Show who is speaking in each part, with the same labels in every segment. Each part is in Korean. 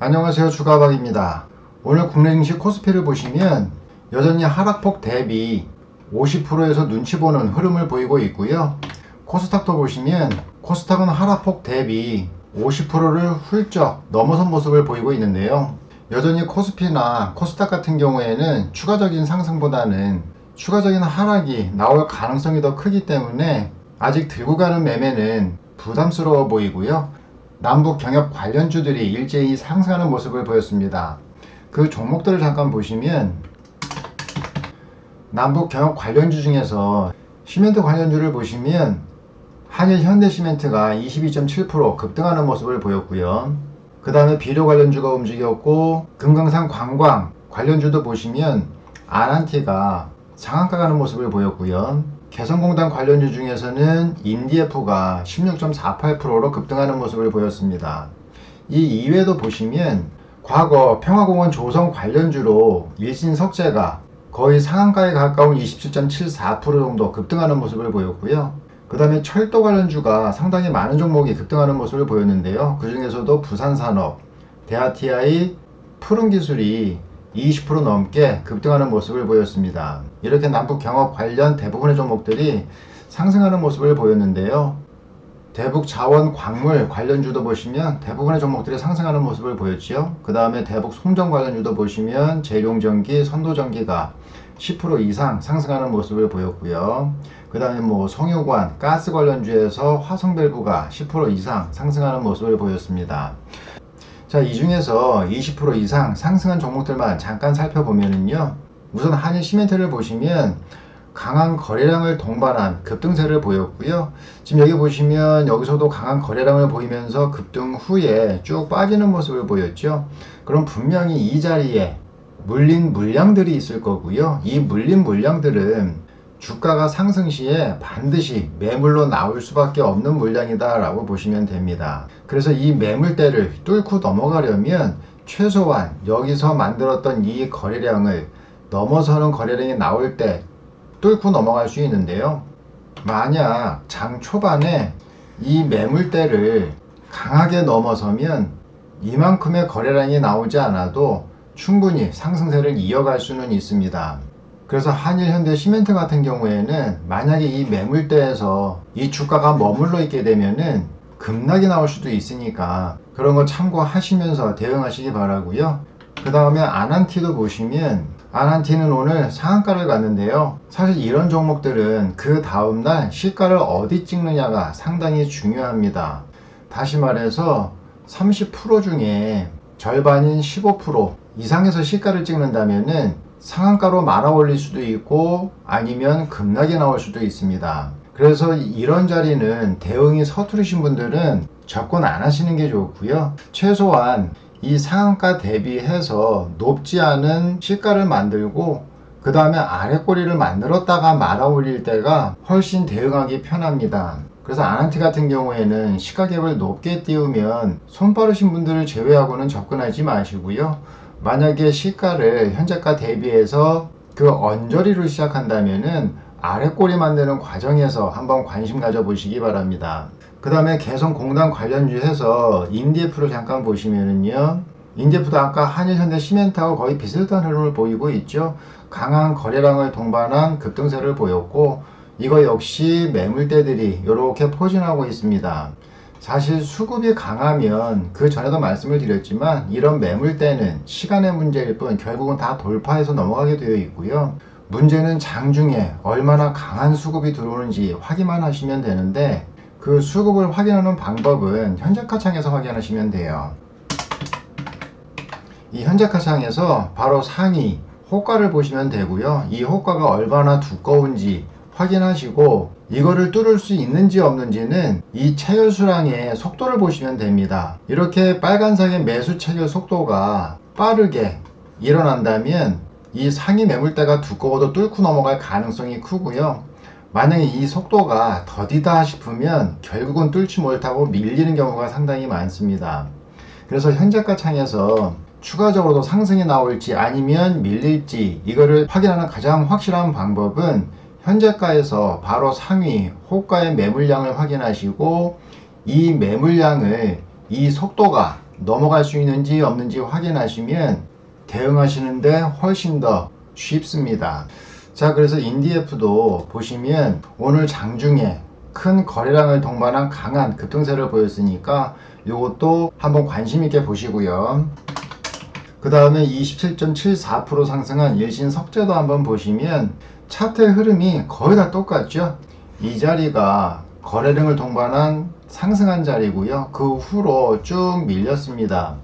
Speaker 1: 안녕하세요, 주가박입니다. 오늘 국내 증시 코스피를 보시면 여전히 하락폭 대비 50%에서 눈치 보는 흐름을 보이고 있고요. 코스닥도 보시면 코스닥은 하락폭 대비 50%를 훌쩍 넘어선 모습을 보이고 있는데요. 여전히 코스피나 코스닥 같은 경우에는 추가적인 상승보다는 추가적인 하락이 나올 가능성이 더 크기 때문에 아직 들고 가는 매매는 부담스러워 보이고요. 남북 경협 관련주들이 일제히 상승하는 모습을 보였습니다. 그 종목들을 잠깐 보시면 남북 경협 관련주 중에서 시멘트 관련주를 보시면 한일 현대시멘트가 22.7% 급등하는 모습을 보였고요. 그 다음에 비료 관련주가 움직였고, 금강산 관광 관련주도 보시면 아난티가 상한가 가는 모습을 보였고요. 개성공단 관련주 중에서는 인디에프가 16.48%로 급등하는 모습을 보였습니다. 이 이외에도 보시면 과거 평화공원 조성 관련주로 일신석재가 거의 상한가에 가까운 27.74% 정도 급등하는 모습을 보였고요. 그 다음에 철도 관련주가 상당히 많은 종목이 급등하는 모습을 보였는데요. 그 중에서도 부산산업, 대하TI, 푸른기술이 20% 넘게 급등하는 모습을 보였습니다. 이렇게 남북 경협 관련 대부분의 종목들이 상승하는 모습을 보였는데요. 대북 자원 광물 관련주도 보시면 대부분의 종목들이 상승하는 모습을 보였죠. 그 다음에 대북 송전 관련주도 보시면 재룡전기, 선도전기가 10% 이상 상승하는 모습을 보였고요. 그 다음에 성유관, 가스 관련주에서 화성밸브가 10% 이상 상승하는 모습을 보였습니다. 자, 이 중에서 20% 이상 상승한 종목들만 잠깐 살펴보면요. 우선 한일 시멘트를 보시면 강한 거래량을 동반한 급등세를 보였고요. 지금 여기 보시면 여기서도 강한 거래량을 보이면서 급등 후에 쭉 빠지는 모습을 보였죠. 그럼 분명히 이 자리에 물린 물량들이 있을 거고요. 이 물린 물량들은 주가가 상승 시에 반드시 매물로 나올 수밖에 없는 물량이다 라고 보시면 됩니다. 그래서 이 매물대를 뚫고 넘어가려면 최소한 여기서 만들었던 이 거래량을 넘어서는 거래량이 나올 때 뚫고 넘어갈 수 있는데요. 만약 장 초반에 이 매물대를 강하게 넘어서면 이만큼의 거래량이 나오지 않아도 충분히 상승세를 이어갈 수는 있습니다. 그래서 한일 현대 시멘트 같은 경우에는 만약에 이 매물대에서 이 주가가 머물러 있게 되면은 급락이 나올 수도 있으니까 그런 거 참고하시면서 대응하시기 바라고요. 그 다음에 아난티도 보시면 아난티는 오늘 상한가를 갔는데요. 사실 이런 종목들은 그 다음날 시가를 어디 찍느냐가 상당히 중요합니다. 다시 말해서 30% 중에 절반인 15% 이상에서 시가를 찍는다면은 상한가로 말아 올릴 수도 있고 아니면 급락이 나올 수도 있습니다. 그래서 이런 자리는 대응이 서투르신 분들은 접근 안 하시는 게 좋고요. 최소한 이 상한가 대비해서 높지 않은 시가를 만들고 그 다음에 아래 꼬리를 만들었다가 말아 올릴 때가 훨씬 대응하기 편합니다. 그래서 아난티 같은 경우에는 시가갭을 높게 띄우면 손 빠르신 분들을 제외하고는 접근하지 마시고요. 만약에 시가를 현재가 대비해서 그 언저리로 시작한다면은 아래 꼬리 만드는 과정에서 한번 관심 가져 보시기 바랍니다. 그 다음에 개성공단 관련주에서 인디에프를 잠깐 보시면은요. 인디에프도 아까 한일 현대 시멘트하고 거의 비슷한 흐름을 보이고 있죠. 강한 거래량을 동반한 급등세를 보였고 이거 역시 매물대들이 이렇게 포진하고 있습니다. 사실 수급이 강하면 그 전에도 말씀을 드렸지만 이런 매물대는 시간의 문제일 뿐 결국은 다 돌파해서 넘어가게 되어 있고요. 문제는 장중에 얼마나 강한 수급이 들어오는지 확인만 하시면 되는데 그 수급을 확인하는 방법은 현재가 창에서 확인하시면 돼요. 이 현재가 창에서 바로 상위 호가를 보시면 되고요. 이 호가가 얼마나 두꺼운지 확인하시고 이거를 뚫을 수 있는지 없는지는 이 체결 수량의 속도를 보시면 됩니다. 이렇게 빨간색의 매수 체결 속도가 빠르게 일어난다면 이 상위 매물대가 두꺼워도 뚫고 넘어갈 가능성이 크고요. 만약에 이 속도가 더디다 싶으면 결국은 뚫지 못하고 밀리는 경우가 상당히 많습니다. 그래서 현재가 창에서 추가적으로도 상승이 나올지 아니면 밀릴지 이거를 확인하는 가장 확실한 방법은 현재가에서 바로 상위 호가의 매물량을 확인하시고 이 매물량을 이 속도가 넘어갈 수 있는지 없는지 확인하시면 대응하시는데 훨씬 더 쉽습니다. 자, 그래서 인디F도 보시면 오늘 장중에 큰 거래량을 동반한 강한 급등세를 보였으니까 이것도 한번 관심 있게 보시고요. 그 다음에 27.74% 상승한 일신석재도 한번 보시면 차트의 흐름이 거의 다 똑같죠. 이 자리가 거래량을 동반한 상승한 자리고요. 그 후로 쭉 밀렸습니다.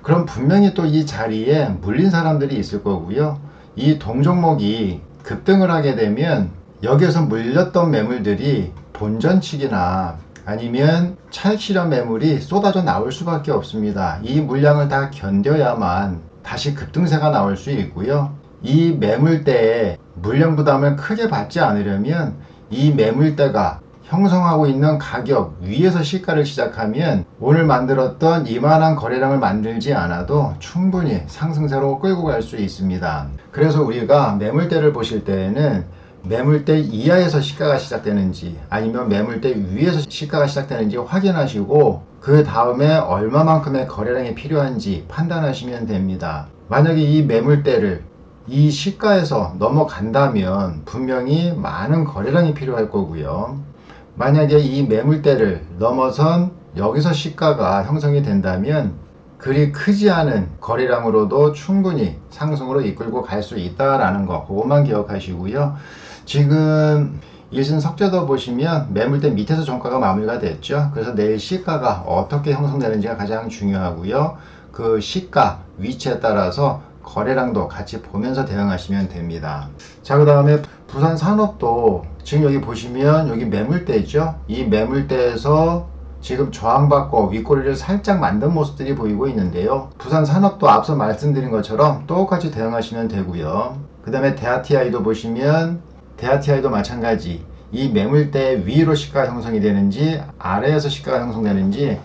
Speaker 1: 그럼 분명히 또 이 자리에 물린 사람들이 있을 거고요. 이 동종목이 급등을 하게 되면 여기에서 물렸던 매물들이 본전치기나 아니면 차익 실현 매물이 쏟아져 나올 수밖에 없습니다. 이 물량을 다 견뎌야만 다시 급등세가 나올 수 있고요. 이 매물대에 물량 부담을 크게 받지 않으려면 이 매물대가 형성하고 있는 가격 위에서 시가를 시작하면 오늘 만들었던 이만한 거래량을 만들지 않아도 충분히 상승세로 끌고 갈 수 있습니다. 그래서 우리가 매물대를 보실 때에는 매물대 이하에서 시가가 시작되는지 아니면 매물대 위에서 시가가 시작되는지 확인하시고 그 다음에 얼마만큼의 거래량이 필요한지 판단하시면 됩니다. 만약에 이 매물대를 이 시가에서 넘어간다면 분명히 많은 거래량이 필요할 거고요. 만약에 이 매물대를 넘어선 여기서 시가가 형성이 된다면 그리 크지 않은 거래량으로도 충분히 상승으로 이끌고 갈 수 있다라는 거, 그것만 기억하시고요. 지금 일신석재도 보시면 매물대 밑에서 종가가 마무리가 됐죠. 그래서 내일 시가가 어떻게 형성되는지가 가장 중요하고요. 그 시가 위치에 따라서 거래량도 같이 보면서 대응하시면 됩니다. 자, 그 다음에 부산산업도 지금 여기 보시면 여기 매물대 있죠. 이 매물대에서 지금 저항받고 윗꼬리를 살짝 만든 모습들이 보이고 있는데요. 부산산업도 앞서 말씀드린 것처럼 똑같이 대응하시면 되고요. 그 다음에 대하TI도 보시면 대하TI도 마찬가지 이 매물대 위로 시가가 형성이 되는지 아래에서 시가가 형성되는지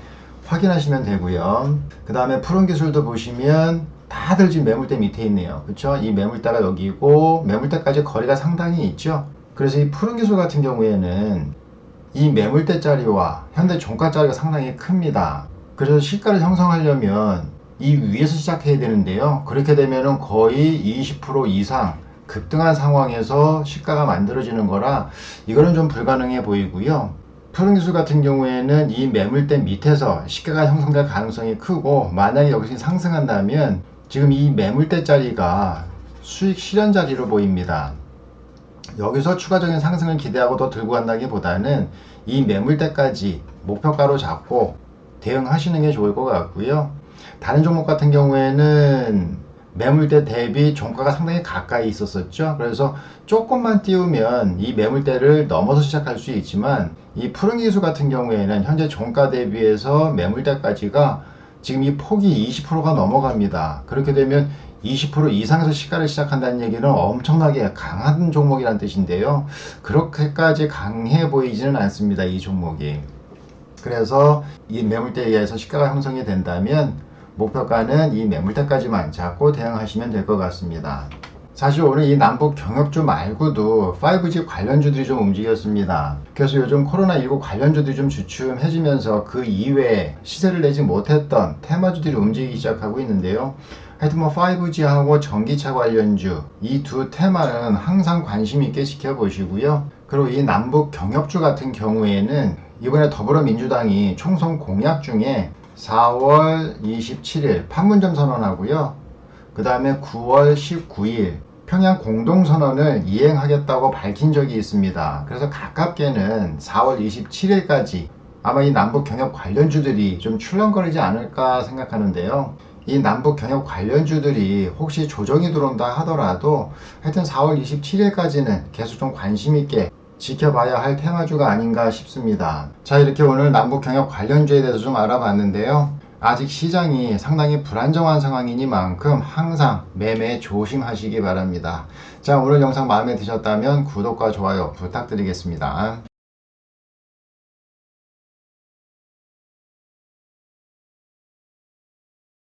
Speaker 1: 확인하시면 되고요. 그 다음에 푸른기술도 보시면 다들 지금 매물대 밑에 있네요. 그쵸? 이 매물대가 여기고 매물대까지 거리가 상당히 있죠. 그래서 이 푸른기술 같은 경우에는 이 매물대 자리와 현대 종가 자리가 상당히 큽니다. 그래서 시가를 형성하려면 이 위에서 시작해야 되는데요. 그렇게 되면 거의 20% 이상 급등한 상황에서 시가가 만들어지는 거라 이거는 좀 불가능해 보이고요. 푸른기술 같은 경우에는 이 매물대 밑에서 시가가 형성될 가능성이 크고 만약에 여기서 상승한다면 지금 이 매물대 자리가 수익 실현 자리로 보입니다. 여기서 추가적인 상승을 기대하고 더 들고 간다기보다는 이 매물대까지 목표가로 잡고 대응하시는 게 좋을 것 같고요. 다른 종목 같은 경우에는 매물대 대비 종가가 상당히 가까이 있었었죠. 그래서 조금만 띄우면 이 매물대를 넘어서 시작할 수 있지만 이 푸른기술 같은 경우에는 현재 종가 대비해서 매물대까지가 지금 이 폭이 20%가 넘어갑니다. 그렇게 되면 20% 이상에서 시가를 시작한다는 얘기는 엄청나게 강한 종목이란 뜻인데요. 그렇게까지 강해 보이지는 않습니다. 이 종목이. 그래서 이 매물대에 의해서 시가가 형성이 된다면 목표가는 이 매물대까지만 잡고 대응하시면 될 것 같습니다. 사실 오늘 이 남북 경협주 말고도 5G 관련주들이 좀 움직였습니다. 그래서 요즘 코로나19 관련주들이 좀 주춤해지면서 그 이외에 시세를 내지 못했던 테마주들이 움직이기 시작하고 있는데요. 하여튼 뭐 5G하고 전기차 관련주 이 두 테마는 항상 관심 있게 지켜보시고요. 그리고 이 남북 경협주 같은 경우에는 이번에 더불어민주당이 총선 공약 중에 4월 27일 판문점 선언하고요. 그 다음에 9월 19일 평양 공동선언을 이행하겠다고 밝힌 적이 있습니다. 그래서 가깝게는 4월 27일까지 아마 이 남북 경협 관련주들이 좀 출렁거리지 않을까 생각하는데요. 이 남북 경협 관련주들이 혹시 조정이 들어온다 하더라도 하여튼 4월 27일까지는 계속 좀 관심 있게 지켜봐야 할 테마주가 아닌가 싶습니다. 자, 이렇게 오늘 남북 경협 관련주에 대해서 좀 알아봤는데요. 아직 시장이 상당히 불안정한 상황이니만큼 항상 매매 조심하시기 바랍니다. 자, 오늘 영상 마음에 드셨다면 구독과 좋아요 부탁드리겠습니다.